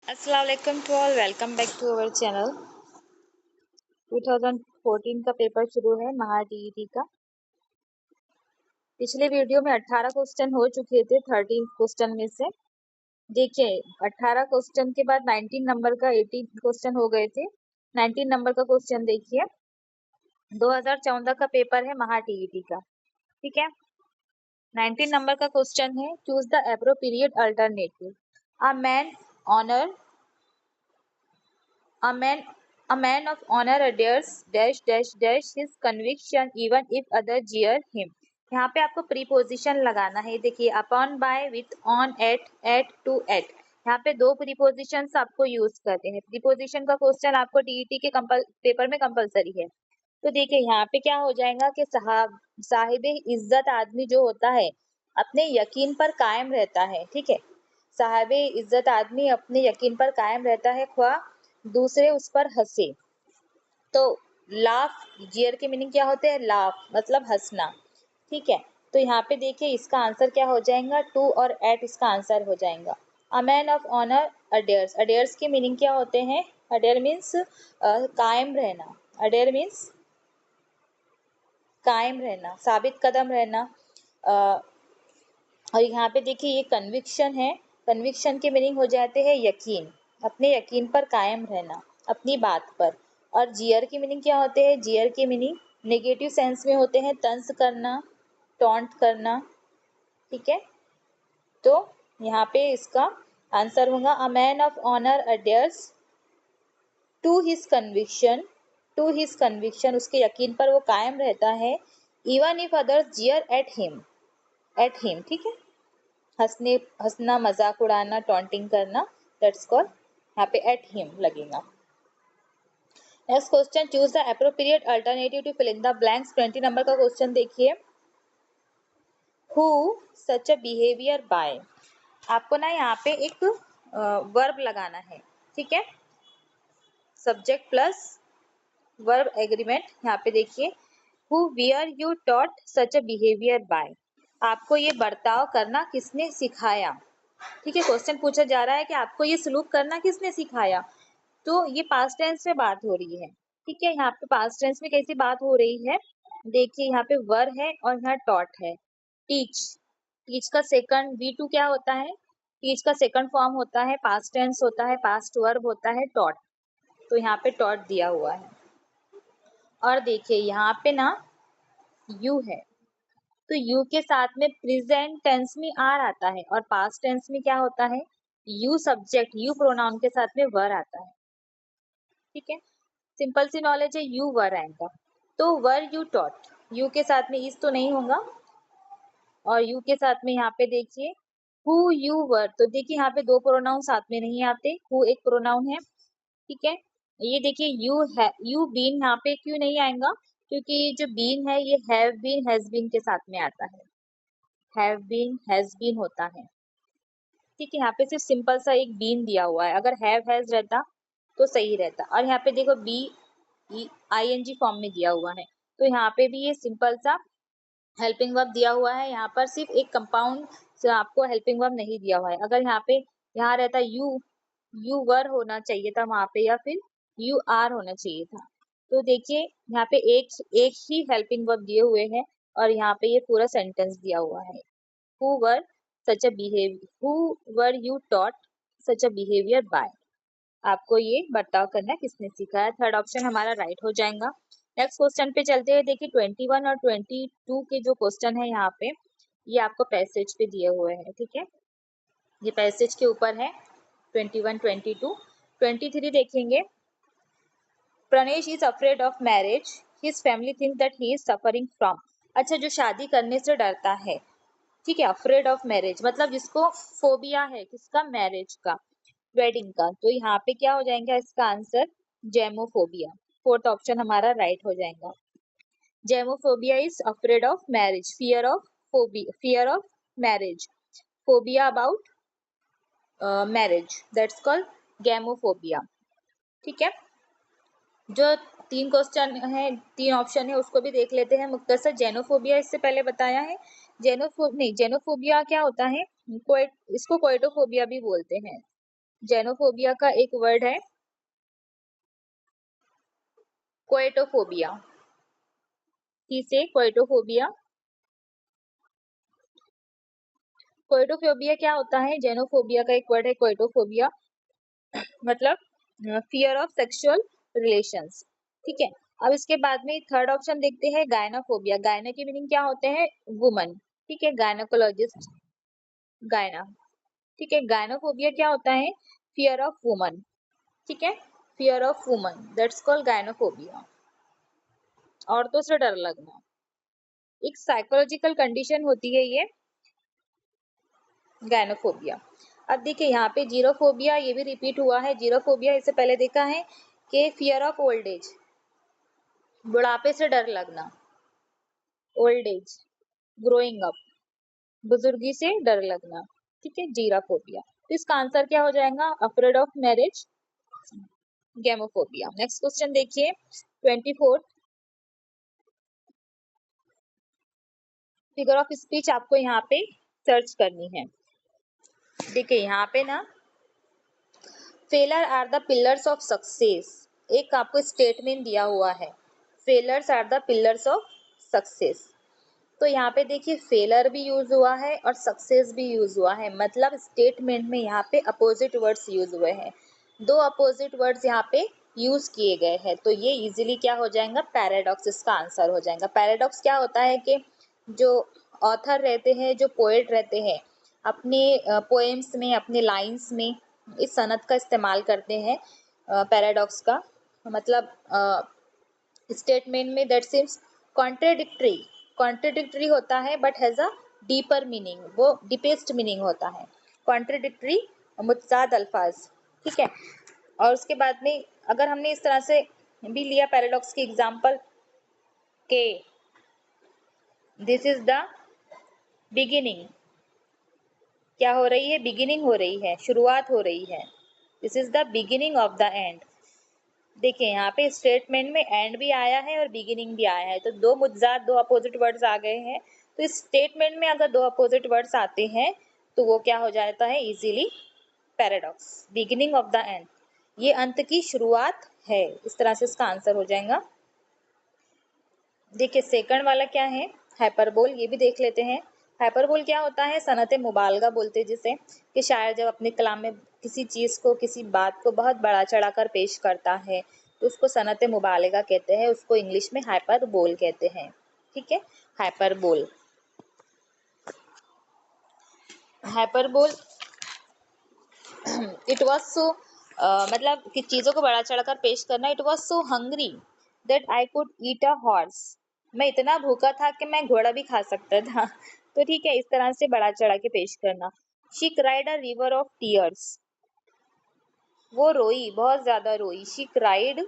अस्सलाम वालेकुम to all, welcome back to our channel. 2014 का पेपर शुरू है महा टीईटी का। पिछले वीडियो में 18 क्वेश्चन हो चुके थे 13 क्वेश्चन में से। देखिए 18 क्वेश्चन के बाद 19 नंबर का 18 क्वेश्चन हो गए थे। 19 नंबर का क्वेश्चन देखिए, 2014 का पेपर है महा टीईटी का, ठीक है। 19 नंबर का क्वेश्चन है, choose the appropriate alternative. A man honour A man of honor adheres dash dash dash his conviction even if others jeer him। यहाँ पे आपको प्रीपोजिशन लगाना है। देखिए upon, by, with, on, at, to, at. यहाँ पे दो प्रीपोजिशन आपको यूज करते हैं। प्रीपोजिशन का क्वेश्चन आपको टीईटी के पेपर में कंपलसरी है। तो देखिए यहाँ पे क्या हो जाएगा कि साहिब इज्जत आदमी जो होता है अपने यकीन पर कायम रहता है, ठीक है। साहिब इज्जत आदमी अपने यकीन पर कायम रहता है, ख्वाह दूसरे उस पर हंसे। तो लाफ, जियर के मीनिंग क्या होते हैं? लाफ मतलब हंसना, ठीक है। तो यहाँ पे देखिए इसका आंसर क्या हो जाएगा? टू और एट इसका आंसर हो जाएगा। A man of honour adheres. Adheres के मीनिंग क्या होते हैं? अडेयर मीन्स कायम रहना। अडेयर मीन्स कायम रहना, साबित कदम रहना। और यहाँ पे देखिए ये कन्विक्शन है। कन्विक्शन के मीनिंग हो जाते हैं यकीन, अपने यकीन पर कायम रहना, अपनी बात पर। और जियर की मीनिंग क्या होते हैं? जियर की मीनिंग नेगेटिव सेंस में होते हैं, तंज करना, टॉन्ट करना, ठीक है। तो यहाँ पे इसका आंसर होगा a man of honour adheres to his conviction. To his conviction, उसके यकीन पर वो कायम रहता है। Even if others jeer at him, ठीक है। हंसना, मजाक उड़ाना, टॉन्टिंग करना, दैट्स कॉल्ड, यहाँ पे एट हिम लगेगा। Next question, choose the appropriate alternative to fill in the blanks. 20 number का क्वेश्चन देखिए, who such a behaviour by. आपको ना यहाँ पे एक वर्ब लगाना है, ठीक है। Subject plus verb agreement. यहाँ पे देखिए, who were you taught such a behaviour by. आपको ये बर्ताव करना किसने सिखाया, ठीक है। क्वेश्चन पूछा जा रहा है कि आपको ये सलूक करना किसने सिखाया। तो ये पास्ट टेंस में बात हो रही है, ठीक है। यहाँ पे पास्ट टेंस में कैसी बात हो रही है? देखिए यहाँ पे वर है और यहाँ टॉट है। टीच, टीच का सेकंड V2 क्या होता है? टीच का सेकंड फॉर्म होता है, पास्ट टेंस होता है, पास्ट वर्ब होता है टॉट। तो यहाँ पे टॉट दिया हुआ है। और देखिए यहाँ पे ना यू है, तो यू के साथ में प्रेजेंट टेंस में आर आता है, और पास्ट टेंस में क्या होता है? यू सब्जेक्ट, यू प्रोनाउन के साथ में वर आता है, ठीक है। सिंपल सी नॉलेज है, यू वर आएगा। तो वर यू टॉट, यू के साथ में इस तो नहीं होगा, और यू के साथ में यहाँ पे देखिए हु यू वर। तो देखिए यहाँ पे दो प्रोनाउन साथ में नहीं आते, हु एक प्रोनाउन है, ठीक है। ये देखिए यू है, यू बीन यहाँ पे क्यों नहीं आएगा? क्योंकि जो बीन है ये हैव बीन, हैज बीन के साथ में आता है। हैव बीन, हैज बीन होता है, ठीक है। यहाँ पे सिर्फ सिंपल सा एक बीन दिया हुआ है। अगर हैव हैज रहता तो सही रहता। और यहाँ पे देखो बी ING फॉर्म में दिया हुआ है, तो यहाँ पे भी ये सिंपल सा हेल्पिंग वर्ब दिया हुआ है। यहाँ पर सिर्फ एक कंपाउंड से आपको हेल्पिंग वर्ब नहीं दिया हुआ है। अगर यहाँ पे यहाँ रहता यू वर होना चाहिए था वहां पे, या फिर यू आर होना चाहिए था। तो देखिए यहाँ पे एक ही हेल्पिंग वर्ब दिए हुए हैं, और यहाँ पे ये पूरा सेंटेंस दिया हुआ है। Who were such a behavior? Who were you taught such a behavior by? आपको ये बर्ताव करना किसने सिखाया? थर्ड ऑप्शन हमारा राइट हो जाएगा। नेक्स्ट क्वेश्चन पे चलते हैं। देखिए 21 और 22 के जो क्वेश्चन है यहाँ पे, ये आपको पैसेज पे दिए हुए हैं, ठीक है। ये पैसेज के ऊपर है। 21, 22, 23 देखेंगे। Pranesh is afraid of marriage, his family thinks that he is suffering from. अच्छा, जो शादी करने से डरता है, ठीक है। अफ्रेड ऑफ मैरिज मतलब जिसको फोबिया है, किसका? मैरिज का, वेडिंग का। तो यहाँ पे क्या हो जाएगा इसका आंसर? जेमोफोबिया। फोर्थ ऑप्शन हमारा राइट हो जाएगा। Gamophobia is afraid of marriage, fear of marriage, phobia about marriage, that's called gamophobia, ठीक है। जो तीन क्वेश्चन है, तीन ऑप्शन है, उसको भी देख लेते हैं मुख्तसर। जेनोफोबिया इससे पहले बताया है। जेनोफोबिया क्या होता है? इसको कोएटोफोबिया भी बोलते हैं, जेनोफोबिया का एक वर्ड है कोएटोफोबिया। से कोएटोफोबिया। कोएटोफोबिया क्या होता है? जेनोफोबिया का एक वर्ड है कोएटोफोबिया, मतलब फियर ऑफ सेक्सुअल रिलेशंस। ठीक है, अब इसके बाद में थर्ड ऑप्शन देखते हैं गायनाफोबिया। गायना की मीनिंग क्या होते हैं? वुमन। ठीक है, गायनाकोलॉजिस्ट, गायना। ठीक है, गायनाफोबिया क्या होता है? Fear of woman. ठीक है, fear of woman, that's called gynophobia, औरतों से डर लगना। एक साइकोलॉजिकल कंडीशन होती है ये गायनोफोबिया। अब देखिए यहाँ पे जीरोफोबिया, ये भी रिपीट हुआ है। जीरोफोबिया इससे पहले देखा है कि फियर ऑफ ओल्ड एज, बुढ़ापे से डर लगना, ओल्ड एज, ग्रोइंग अप, बुजुर्गी से डर लगना। ठीक है, जीराफोबिया। तो इसका आंसर क्या हो जाएगा? Afraid of marriage, gamophobia. Next question देखिए 24। फिगर ऑफ स्पीच आपको यहाँ पे सर्च करनी है। देखिए यहाँ पे ना, failure are the pillars of success, एक आपको स्टेटमेंट दिया हुआ है, failures are the pillars of success. तो यहाँ पे देखिए फेलर भी यूज हुआ है और सक्सेस भी यूज हुआ है, मतलब स्टेटमेंट में यहाँ पे अपोजिट वर्ड्स यूज हुए हैं। दो अपोजिट वर्ड्स यहाँ पे यूज किए गए हैं, तो ये इजीली क्या हो जाएगा? पैराडॉक्स इसका आंसर हो जाएगा। पैराडॉक्स क्या होता है कि जो ऑथर रहते हैं, जो पोएट रहते हैं, अपने पोएम्स में, अपने लाइन्स में इस सनद का इस्तेमाल करते हैं। पैराडॉक्स का मतलब स्टेटमेंट में दैट सीम्स कॉन्ट्रेडिक्टरी, कॉन्ट्रेडिक्टरी होता है but has a deeper meaning, वो डीपेस्ट मीनिंग होता है कॉन्ट्रेडिक्टरी, मुतजाद अल्फाज। ठीक है, और उसके बाद में अगर हमने इस तरह से भी लिया पैराडॉक्स की एग्जांपल के दिस इज द बिगिनिंग, क्या हो रही है? बिगिनिंग हो रही है, शुरुआत हो रही है। This is the beginning of the end. देखिए यहाँ पे स्टेटमेंट में एंड भी आया है और बिगिनिंग भी आया है, तो दो मुतजाद, दो अपोजिट वर्ड्स आ गए हैं। तो इस स्टेटमेंट में अगर दो अपोजिट वर्ड्स आते हैं तो वो क्या हो जाता है? Easily paradox, beginning of the end, ये अंत की शुरुआत है, इस तरह से इसका आंसर हो जाएगा। देखिए सेकंड वाला क्या है? हाइपरबोल, ये भी देख लेते हैं। हाइपरबोल क्या होता है? सनत मुबालगा बोलते हैं जिसे, कि शायर जब अपने कलाम में किसी चीज को, किसी बात को बहुत बड़ा चढ़ाकर पेश करता है तो उसको सनत मुबालगा कहते हैं, उसको इंग्लिश में हाइपरबोल कहते हैं। ठीक है, hyperbole. Hyperbole it was so, मतलब कि चीजों को बड़ा चढ़ाकर पेश करना। It was so hungry that I could eat a horse, मैं इतना भूखा था कि मैं घोड़ा भी खा सकता था। तो ठीक है, इस तरह से बड़ा चढ़ा के पेश करना। She cried a river of tears, वो रोई, बहुत ज्यादा रोई। शी क्राइड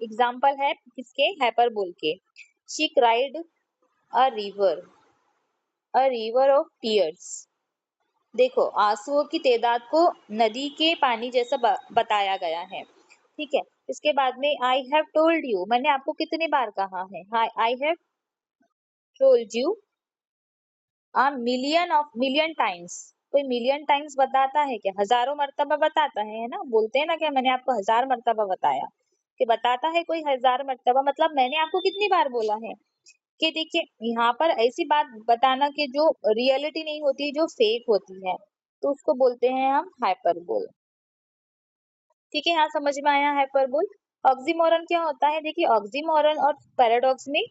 एग्जाम्पल है किसके? हाइपरबोल के। She cried a river of tears. देखो आंसुओं की तादाद को नदी के पानी जैसा बताया गया है। ठीक है, इसके बाद में आई हैव टोल्ड यू, मैंने आपको कितनी बार कहा है? I have told you a million times. कोई मिलियन टाइम्स बताता है क्या? हजारों मर्तबा बताता है ना, बोलते हैं ना कि मैंने आपको 1000 मर्तबा बताया, कि बताता है कोई 1000 मर्तबा, मतलब मैंने आपको कितनी बार बोला है। कि देखिए यहाँ पर ऐसी बात बताना कि जो रियलिटी नहीं होती, जो फेक होती है, तो उसको बोलते हैं हम हाइपरबोल। ठीक है, यहाँ समझ में आया हाइपरबोल। ऑक्सीमोरन क्या होता है? देखिए ऑक्सीमोरन और पैराडॉक्स में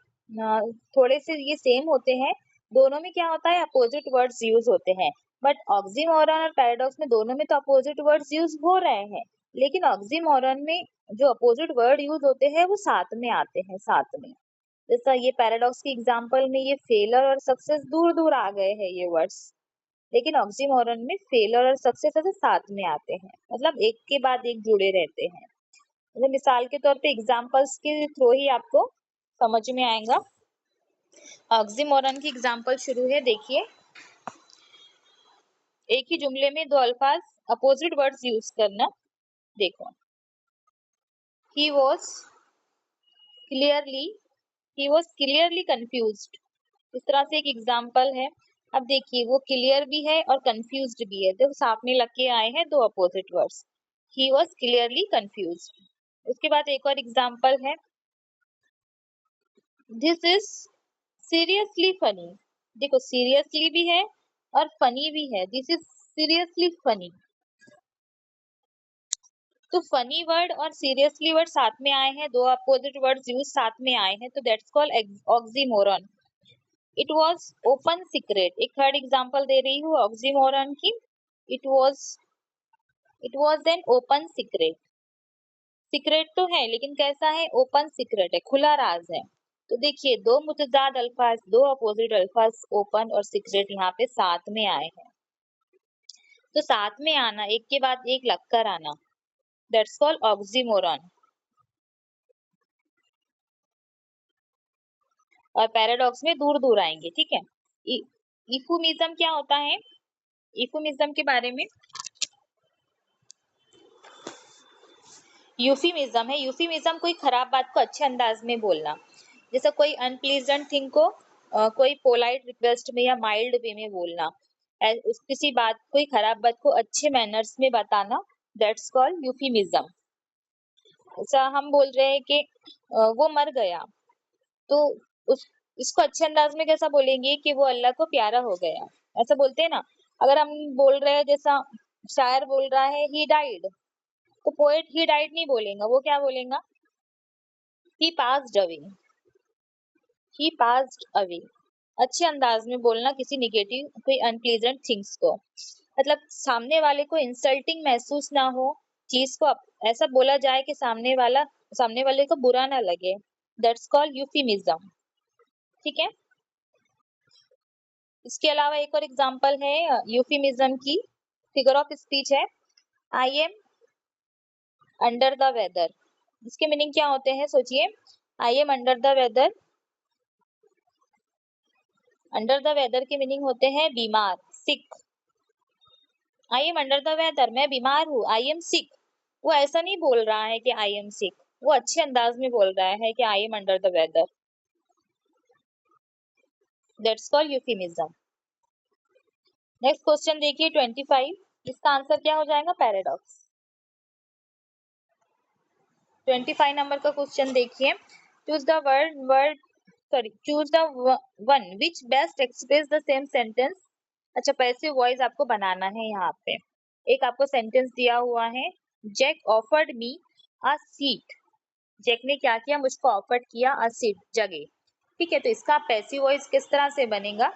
थोड़े से ये सेम होते हैं, दोनों में क्या होता है? अपोजिट वर्ड्स यूज होते हैं, बट ऑक्सीमोरन और पैराडॉक्स में दोनों में तो अपोजिट वर्ड्स यूज हो रहे हैं, लेकिन ऑक्सीमोरन में जो अपोजिट वर्ड यूज होते हैं वो साथ में आते हैं, साथ में। जैसा ये पैराडॉक्स की एग्जांपल में ये फेलर और सक्सेस दूर दूर आ गए हैं ये वर्ड्स, लेकिन ऑक्सीमोरन में फेलर और सक्सेस ऐसे साथ में आते हैं, मतलब एक के बाद एक जुड़े रहते हैं। मतलब मिसाल के तौर पे एग्जांपल्स के थ्रू ही आपको समझ में आएगा। ऑक्सीमोरन की एग्जांपल शुरू है, देखिए एक ही जुमले में दो अल्फाज अपोजिट वर्ड्स यूज करना। देखो he was clearly, he was clearly confused, इस तरह से एक एग्जांपल है। अब देखिए वो क्लियर भी है और कंफ्यूज्ड भी है, तो साथ में लग के आए हैं दो opposite words. He was clearly confused. उसके बाद एक और एग्जाम्पल है, दिस इज सीरियसली फनी। देखो सीरियसली भी है और फनी भी है, दिस इज सीरियसली फनी। तो फनी वर्ड और सीरियसली वर्ड साथ में आए हैं, दो अपोजिट वर्ड्स यूज साथ में आए हैं, तो that's called oxymoron. It was open secret. एक थर्ड एग्जाम्पल दे रही हूँ ऑक्सीमोरन की। It was an open secret. Secret तो है लेकिन कैसा है, ओपन सीक्रेट है, खुला राज है। तो देखिए दो मुतजाद अल्फाज, दो अपोजिट अल्फाज ओपन और सीक्रेट यहाँ पे साथ में आए हैं। तो साथ में आना, एक के बाद एक लगकर आना, दैट्स कॉल्ड ऑक्सीमोरन। और पैराडॉक्स में दूर दूर आएंगे, ठीक है। इफुमिज्म क्या होता है, इफुमिज्म के बारे में, यूफिमिज्म है, यूफिमिज्म कोई खराब बात को अच्छे अंदाज में बोलना, जैसे कोई अनप्लीजेंट थिंग को कोई पोलाइट रिक्वेस्ट में या माइल्ड वे में बोलना, किसी बात, कोई खराब बात को अच्छे मैनर्स में बताना, दैट्स कॉल्ड यूफिमिज्म। ऐसा हम बोल रहे हैं कि वो मर गया, तो उस इसको अच्छे अंदाज में कैसा बोलेंगे कि वो अल्लाह को प्यारा हो गया, ऐसा बोलते हैं ना। अगर हम बोल रहे हैं, जैसा शायर बोल रहा है ही डाइड, तो पोएट ही डाइड नहीं बोलेगा, वो क्या बोलेगा, ही पास्ड अवे, ही पास्ड अवे। अच्छे अंदाज में बोलना किसी निगेटिव, कोई अनप्लीजेंट थिंग्स को, मतलब सामने वाले को इंसल्टिंग महसूस ना हो, चीज को ऐसा बोला जाए कि सामने वाले को बुरा ना लगे, दैट्स कॉल्ड यूफिमिज्म, ठीक है। इसके अलावा एक और एग्जांपल है यूफिमिज्म की, फिगर ऑफ स्पीच है, I am under the weather. इसके मीनिंग क्या होते हैं, सोचिए, I am under the weather, under the weather के मीनिंग होते हैं बीमार, sick. I am under the weather, मैं बीमार हूँ, आई एम सिक। वो ऐसा नहीं बोल रहा है कि आई एम सिक, वो अच्छे अंदाज में बोल रहा है कि I am under the weather, that's called euphemism. Next question देखिए 25, इसका आंसर क्या हो जाएगा, पैराडॉक्स। 25 नंबर का क्वेश्चन देखिए, choose the choose the one which best express the same sentence. अच्छा, पैसिव वॉइस आपको बनाना है यहाँ पे। एक आपको सेंटेंस दिया हुआ है, Jack offered me a seat. Jack ने क्या किया, मुझको ऑफर्ड किया अ सीट, जगह, ठीक है। तो इसका पैसिव वॉइस किस तरह से बनेगा,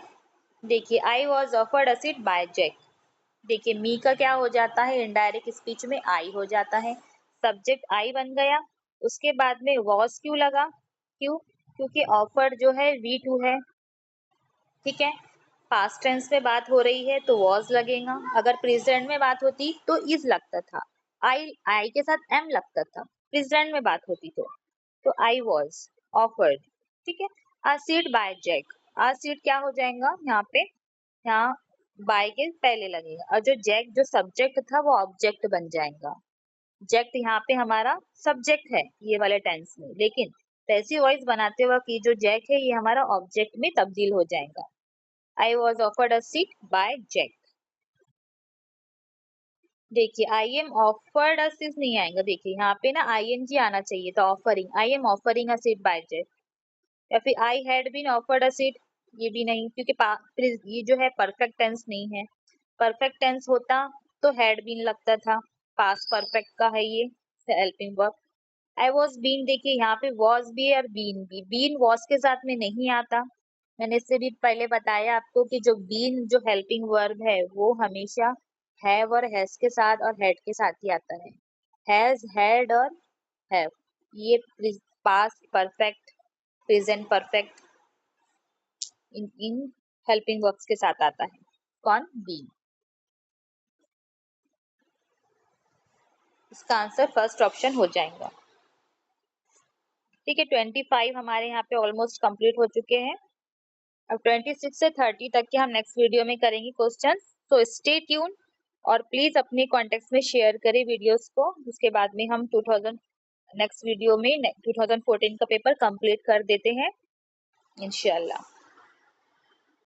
देखिए, I was offered a seat by Jack. देखिए मी का क्या हो जाता है, इनडायरेक्ट स्पीच में आई हो जाता है, सब्जेक्ट आई बन गया। उसके बाद में वॉज क्यों लगा, क्यों, क्योंकि ऑफर्ड जो है V2 है, ठीक है। पास्ट टेंस में बात हो रही है तो वॉज लगेगा, अगर प्रेजेंट में बात होती तो इज लगता था, आई के साथ एम लगता था, प्रेजेंट में बात होती तो आई वॉज ऑफर्ड, ठीक है। A seat by Jack, a seat क्या हो जाएगा यहाँ पे, यहाँ बाय के पहले लगेगा, और जो जैक जो सब्जेक्ट था वो ऑब्जेक्ट बन जाएगा। जेक्ट यहाँ पे हमारा सब्जेक्ट है ये वाले टेंस में, लेकिन पैसिव वॉइस बनाते वक्त ये जो जैक है ये हमारा ऑब्जेक्ट में तब्दील हो जाएगा। I was offered a seat by Jack. देखिए I am offered a seat नहीं आएगा, देखिए यहाँ पे ना ING आना चाहिए था, offering, I am offering a seat by Jack. या फिर I had been offered a seat, ये भी नहीं, क्योंकि ये जो है परफेक्ट टेंस नहीं है। परफेक्ट टेंस होता तो हैड बीन लगता था, पास्ट परफेक्ट का है ये helping verb. I was been, देखिए यहाँ पे वॉज भी और बीन भी, बीन वॉज के साथ में नहीं आता। मैंने इससे भी पहले बताया आपको कि जो बीन जो हेल्पिंग वर्ब है वो हमेशा हैव और हैज के साथ और हैड के साथ ही आता है, हैज, हैड और हैव। ये past perfect, present perfect in helping verbs के साथ आता है। कौन, बीन। इसका आंसर फर्स्ट ऑप्शन हो जाएगा, ठीक है। 25 हमारे यहाँ पे ऑलमोस्ट कंप्लीट हो चुके हैं। अब 26 से 30 तक के हम नेक्स्ट वीडियो में करेंगे क्वेश्चन, तो स्टे ट्यून और प्लीज अपने कॉन्टेक्ट्स में शेयर करें वीडियोस को। उसके बाद में हम 2000 नेक्स्ट वीडियो में 2014 का पेपर कंप्लीट कर देते हैं इंशाल्लाह।